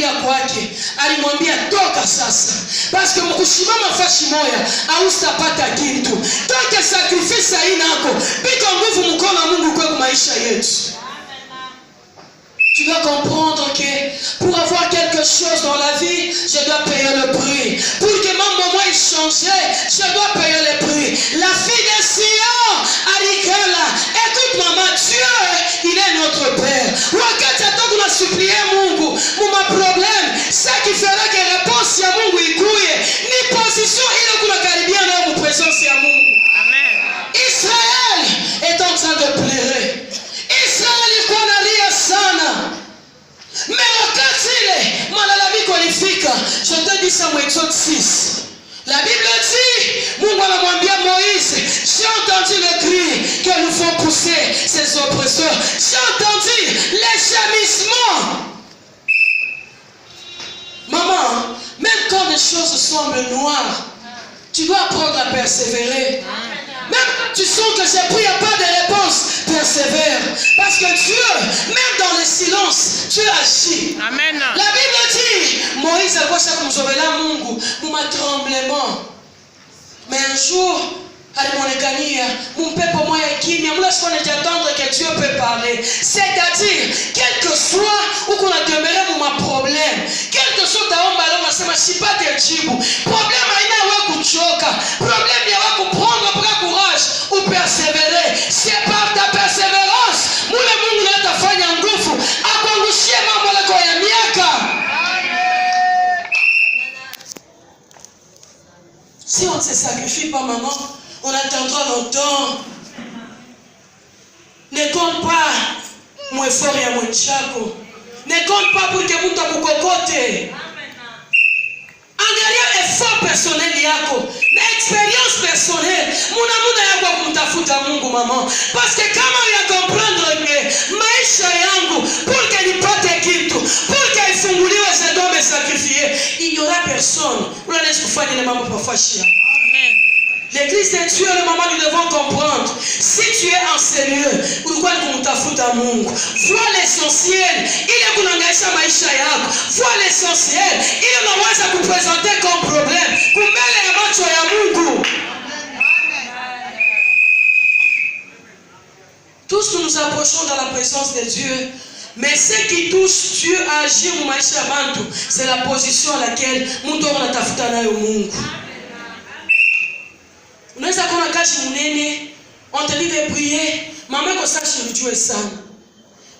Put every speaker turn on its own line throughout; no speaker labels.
kuingia kwake, alimwambia toka sasa, paske mkushimama fashi moya haustapata kitu. Toke sacrifice inako biko nguvu mkono wa Mungu kwa maisha yetu. Tu dois comprendre que pour avoir quelque chose dans la vie, je dois payer le prix. Pour que mon moment ait changé, je dois payer le prix. La fille de Sion, Arikela, écoute maman, Dieu, il est notre Père. Wakati attend qu'on a supplié Mungu, mon problème, ça qui fera que réponse ya Mungu ikuye, ni position ile kuna karibia na mu présence ya Mungu. Amen. Israël est en train de pleurer. Israël ilikuwa analia sana. Mais wakati ile malalamiko alifika, je te dis ça, Exode 6. La Bible dit, Mungu anamwambia Moïse, j'ai entendu le cri que nous font pousser ces oppresseurs. J'ai entendu les gémissements. Maman, même quand les choses semblent noires, tu dois apprendre à persévérer. Même quand tu sens que j'ai pris, il n'y a pas de réponse, persévère. Parce que Dieu, même dans le silence, Dieu agit. Amen. La Bible dit, Moïse a voix chaque Mungu, m'a tremblement. Mais un jour, alimonekania, mon peuple moi est kimia, moi laisse qu'on est attendre que Dieu peut parler. C'est-à-dire, quel que soit où qu'on a demeuré pour ma problème, quel que soit ta omba là, on se marche pas de jibu. Problème aina wa kuchoka, problème ya wa kuprendre pour courage ou persévérer. C'est par ta persévérance, mule Mungu na tafanya nguvu, akuangushie mambo lako ya miaka. Si on ne se sacrifie pas, maman, on attendra longtemps. Ne compte pas mon effort et mon chako. Ne compte pas pour que vous t'en cocote. Angalia effort personnel yako, na expérience personnelle. Muna yako kumtafuta Mungu maman. Parce que kama ya comprendre que maisha yangu pour que nipate kitu, pour que ifunguliwe je dois me sacrifier. Il n'y aura personne. Ula laisse kufanya ile mambo parfois chia. L'église de Dieu, le moment nous devons comprendre. Si tu es enseigneur, ulikuwa ni kumtafuta Mungu. Vois l'essentiel. Ile kunangaisha maisha yako. Vois l'essentiel. Ile unaweza kupresenter comme problème. Kumbele ya macho ya Mungu. Tous nous approchons dans la présence de Dieu. Mais ce qui touche Dieu à agir au maisha bantu, c'est la position à laquelle mtu anatafuta nayo Mungu. Unaweza kuona kazi munene, on te dit de prier, maman ko sache Dieu sana.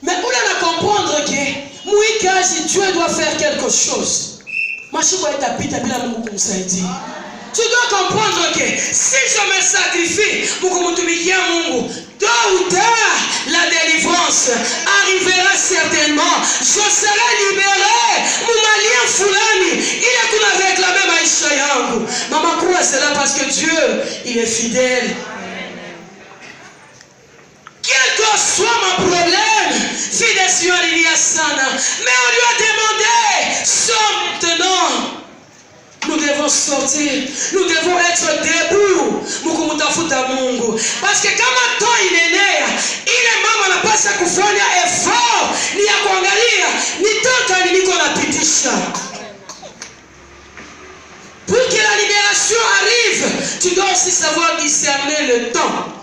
Mais on a comprendre que mui kazi Dieu doit faire quelque chose. Mashiko itapita bila Mungu kumsaidia. Tu dois comprendre que si je me sacrifie pour kumtumikia Mungu, tôt ou tard la délivrance arrivera certainement. Je serai libéré. Mumalia fulani, il est qu'on a réclamé maisha yangu. Maman croit cela parce que Dieu, il est fidèle. Quel que soit mon problème, fille de Sion, il y a sana. Mais on lui a demandé, sors maintenant. Nous devons sortir, nous devons être debout. Parce que kama toi inenea, ile mama anapaswa kufanya effort ni ya kuangalia ni toka niliko napitisha. Pour que la libération arrive, tu dois aussi savoir discerner le temps.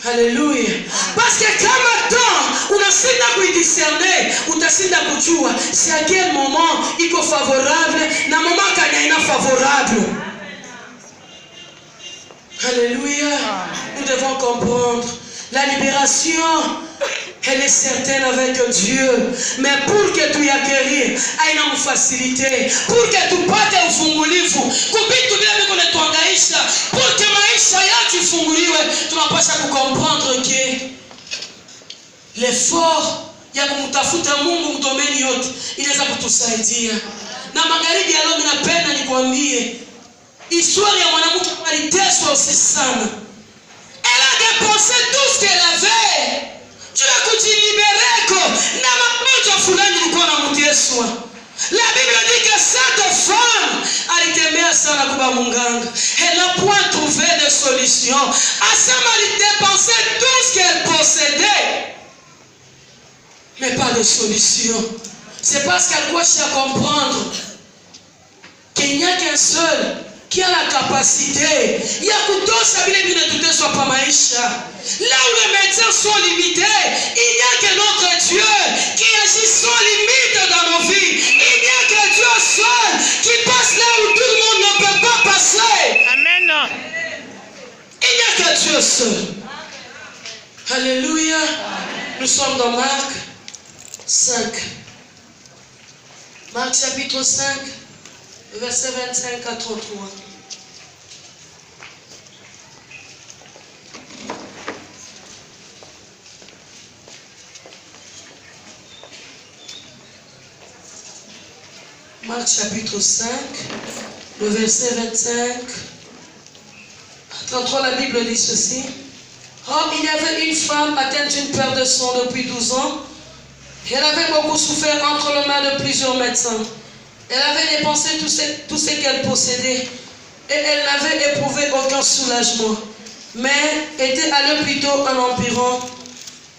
Alléluia. Parce que kama temps unasinda kuidiscerner, utasinda kujua c'est à quel moment il est favorable na moment kanya ina favorable. Alléluia. Nous devons comprendre la libération, elle est certaine avec Dieu. Mais pour que tu y acquérir, aina une facilité. Pour que tu pate ufungulivu. Kubitu bila biko netuangaisha. Pour que maisha yako ifunguliwe, tunapaswa kukomprendre que l'effort ya kumtafuta Mungu mdomeni yote inaweza kutusaidia. Na magharibi ya leo ninapenda nikwambie histoire ya mwanamke aliteswa aussi sana. Elle a dépensé tout ce qu'elle avait. Tu as pu te libérer na magonjwa fulani ilikuwa na mteswa. La Bible dit que cette femme alitembea sana kwa munganga. Elle n'a point trouvé de solution. Asema elle dépensait tout ce qu'elle possédait. Mais pas de solution. C'est parce qu'elle doit chercher à comprendre qu'il n'y a qu'un seul qui a la capacité. Il y a kutosha vile vile tuteswa pa maisha. Là où les médecins sont limités, il n'y a que notre Dieu qui agit sans limite dans nos vies. Il n'y a que Dieu seul qui passe là où tout le monde ne peut pas passer.
Amen.
Il n'y a que Dieu seul. Alléluia. Nous sommes dans Marc 5. Marc chapitre 5, verset 25 à 33. Marc chapitre 5, le verset 25 à 33, la Bible dit ceci. Or, il y avait une femme atteinte d'une perte de sang depuis 12 ans. Elle avait beaucoup souffert entre les mains de plusieurs médecins. Elle avait dépensé tout ce qu'elle possédait et elle n'avait éprouvé aucun soulagement, mais était allée plutôt en empirant.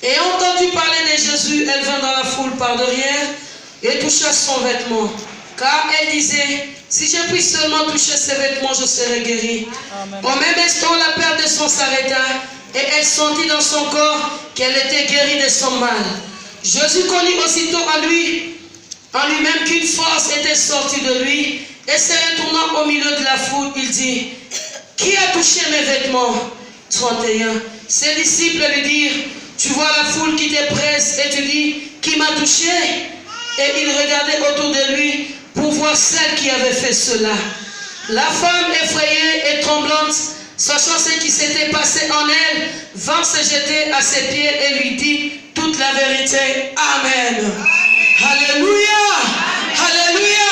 Ayant entendu parler de Jésus, elle vint dans la foule par derrière et toucha son vêtement. Car elle disait, si je puis seulement toucher ses vêtements, je serai guérie. Amen. Au même instant, la perte de sang s'arrêta et elle sentit dans son corps qu'elle était guérie de son mal. Jésus connut aussitôt en lui-même qu'une force était sortie de lui, et se retournant au milieu de la foule, il dit, qui a touché mes vêtements? 31. Ses disciples lui dirent, tu vois la foule qui te presse et tu dis, qui m'a touché? Et il regardait autour de lui pour voir celle qui avait fait cela. La femme effrayée et tremblante, sachant ce qui s'était passé en elle, vint se jeter à ses pieds et lui dit toute la vérité. Amen. Alléluia. Alléluia.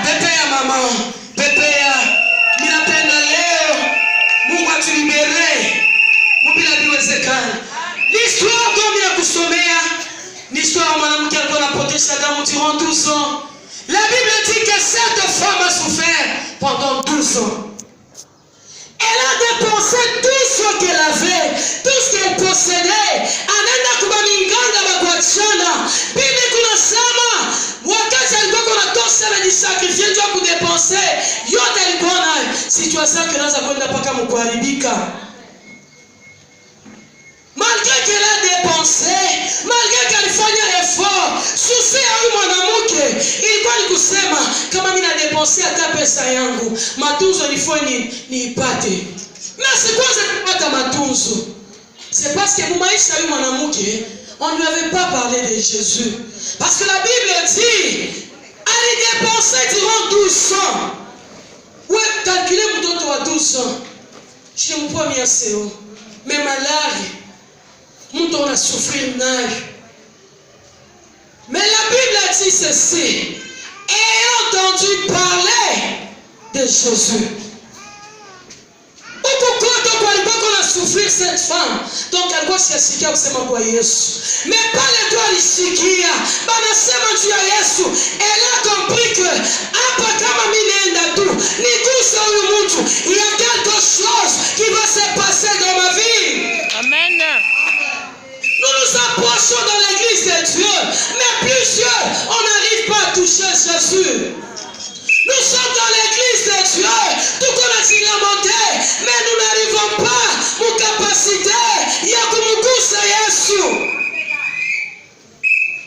Bébé ya maman. Bébé ya. Minapenda leo. Mungu atulibere. Mubila biwezekana. L'histoire comme ya kusomea. L'histoire mwanamke alikuwa anapotesha damu durant 12 ans. La Bible dit que cette femme a souffert pendant 12 ans. Elle a dépensé tout ce qu'elle avait, tout ce qu'elle possédait. Anaenda kubaminganga bakuachana. Bibi kunasema wakati alikuwa kunatosha anajisakrifia ndio kudepense yote alikuwa nayo. Situation yake inaanza kwenda mpaka mkuharibika. Malgré qu'elle a dépensé, malgré qu'elle fanya effort, souci ya huyu mwanamke ilikuwa ni kusema kama mimi na dépensé hata pesa yangu, matunzo niipate. Na si kwanza kupata matunzo. C'est parce que mumaisha huyu mwanamke, on ne lui avait pas parlé de Jésus. Parce que la Bible dit, elle dépensait durant 12 ans. Ouais, calculez mtoto wa 12 ans. Je ne peux pas m'y mais malari. Mtu on a souffrir nayo. Mais la Bible a dit ceci. Ayant entendu parler de Jésus. Pourquoi on a souffrir cette femme? Donc elle doit s'expliquer kusema kwa Yesu. Mais pale tu alisikia, banasema juu ya Yesu. Elle a compris que hapa kama mimi naenda tu, niguse huyu mtu, il y a quelque chose qui va se passer dans ma vie.
Amen.
Nous nous approchons dans l'église de Dieu, mais plusieurs, on n'arrive pas à toucher Jésus. Nous sommes dans l'église de Dieu, tout qu'on a silamonté, mais nous n'arrivons pas aux capacités. Il y a comme Yesu.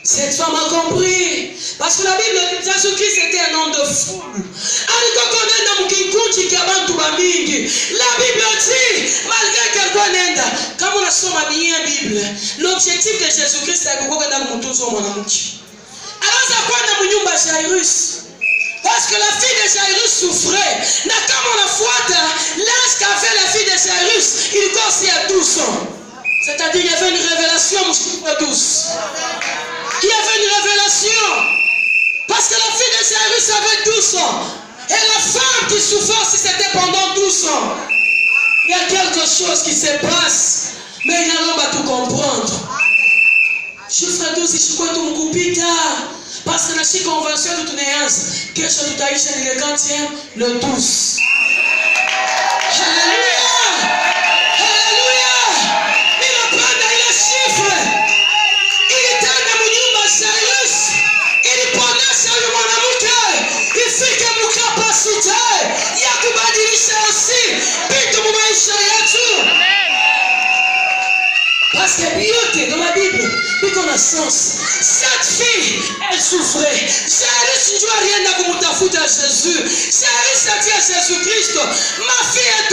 Cette femme a compris. Parce que la Bible dit que Jésus-Christ était un homme de foule. La Bible dit, malgré qu'elle connaisse, comme on a somme bien la Bible, l'objectif de Jésus-Christ c'est que nous mutuzo mwanamke. Alors ça quoi dans nyumba Jairus? Parce que la fille de Jairus souffrait. Na kama on a fuata l'âge qu'avait la fille de Jairus, il commençait à 12 ans. C'est-à-dire qu'il y avait une révélation à 12. Il y avait une révélation. Parce que la fille de Jairus avait 12 ans. Et la femme qui souffrait aussi, c'était pendant 12 ans. Il y a quelque chose qui se passe. Mais il y a l'homme à tout comprendre. Chiffre 12, je crois que tout me coupe tard. Parce que la chic convention de ton néance, que je tout aïe le 40e, le 12. Alléluia! Alléluia! Il a pris les chiffres. Il était dans mon Jairus. Il est pas Parce que yote dans la Bible, iko na sens. Cette fille, elle souffrait. Jairus njoo alienda kumtafuta Jésus. Jairus a dit à Jésus Christ, ma fille est